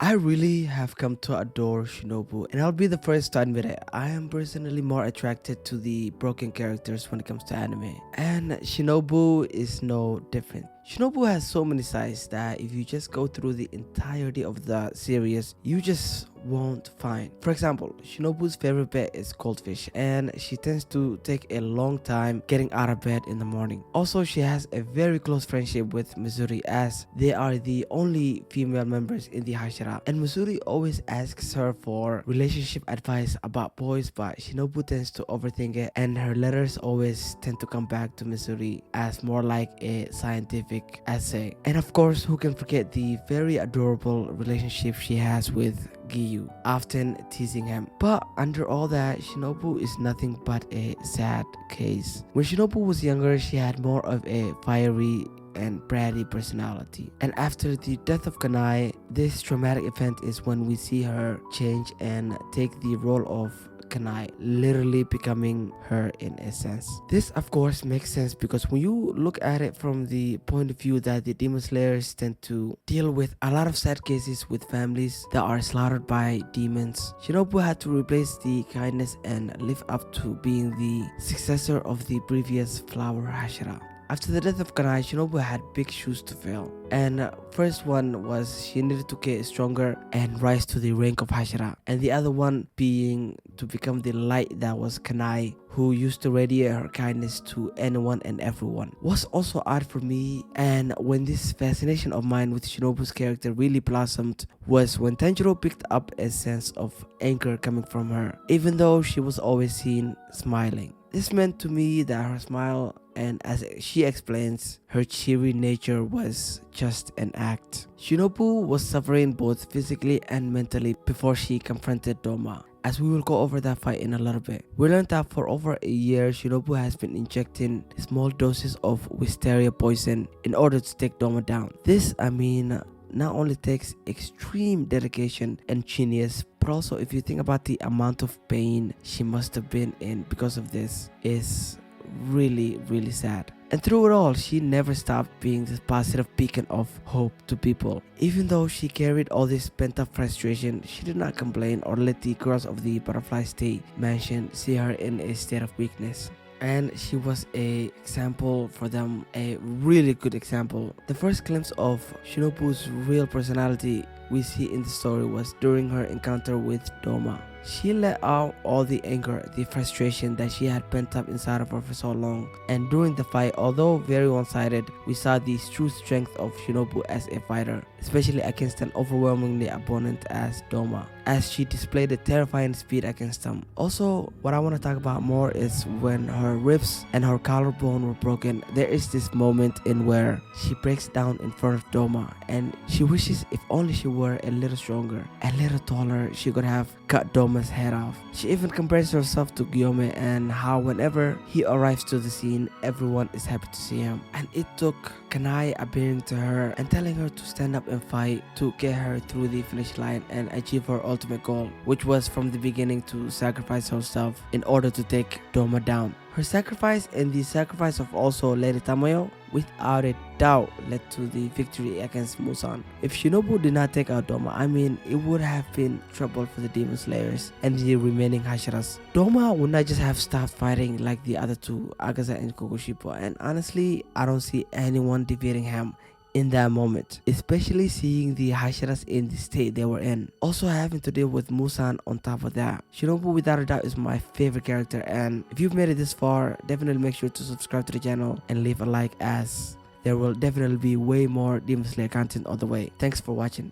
I really have come to adore Shinobu, and I'll be the first to admit it. I am personally more attracted to the broken characters when it comes to anime, and Shinobu is no different. Shinobu has so many sides that if you just go through the entirety of the series, you just won't find. For example, Shinobu's favorite bed is goldfish, and she tends to take a long time getting out of bed in the morning. Also, she has a very close friendship with Mizuri, as they are the only female members in the Hashira, and Mizuri always asks her for relationship advice about boys, but Shinobu tends to overthink it, and her letters always tend to come back to Mizuri as more like a scientific essay. And of course, who can forget the very adorable relationship she has with Giyu, often teasing him. But under all that, Shinobu is nothing but a sad case. When Shinobu was younger, she had more of a fiery and bratty personality, and after the death of Kanai, this traumatic event is when we see her change and take the role of Kanai, literally becoming her in a sense. This of course makes sense because when you look at it from the point of view that the Demon Slayers tend to deal with a lot of sad cases with families that are slaughtered by demons, Shinobu had to replace the kindness and live up to being the successor of the previous flower Hashira. After the death of Kanai, Shinobu had big shoes to fill. And first one was she needed to get stronger and rise to the rank of Hashira. And the other one being to become the light that was Kanai, who used to radiate her kindness to anyone and everyone. What's also odd for me, and when this fascination of mine with Shinobu's character really blossomed, was when Tanjiro picked up a sense of anger coming from her, even though she was always seen smiling. This meant to me that her smile, and as she explains, her cheery nature was just an act. Shinobu was suffering both physically and mentally before she confronted Doma, as we will go over that fight in a little bit. We learned that for over a year, Shinobu has been injecting small doses of wisteria poison in order to take Doma down. This, not only takes extreme dedication and genius, but also if you think about the amount of pain she must have been in because of this, is really sad. And through it all, she never stopped being this positive beacon of hope to people. Even though she carried all this pent-up frustration, she did not complain or let the girls of the Butterfly State Mansion see her in a state of weakness. And she was a example for them, a really good example. The first glimpse of Shinobu's real personality we see in the story was during her encounter with Doma. She let out all the anger, the frustration that she had pent up inside of her for so long. And during the fight, although very one-sided, we saw the true strength of Shinobu as a fighter, especially against an overwhelmingly opponent as Doma, as she displayed a terrifying speed against him. Also, what I want to talk about more is when her ribs and her collarbone were broken. There is this moment in where she breaks down in front of Doma, and she wishes if only she were a little stronger, a little taller, she could have cut Doma's head off. She even compares herself to Guillaume and how whenever he arrives to the scene, everyone is happy to see him. And it took Kanai appearing to her and telling her to stand up and fight to get her through the finish line and achieve her ultimate goal, which was from the beginning to sacrifice herself in order to take Doma down. Her sacrifice and the sacrifice of also Lady Tamayo without a doubt led to the victory against Musan. If Shinobu did not take out Doma, it would have been trouble for the Demon Slayers and the remaining Hashiras. Doma would not just have stopped fighting like the other two, Agaza and Kokushibo, and honestly, I don't see anyone defeating him in that moment, especially seeing the Hashiras in the state they were in. Also having to deal with Musan on top of that. Shinobu without a doubt is my favorite character, and if you've made it this far, definitely make sure to subscribe to the channel and leave a like, as there will definitely be way more Demon Slayer content on the way. Thanks for watching.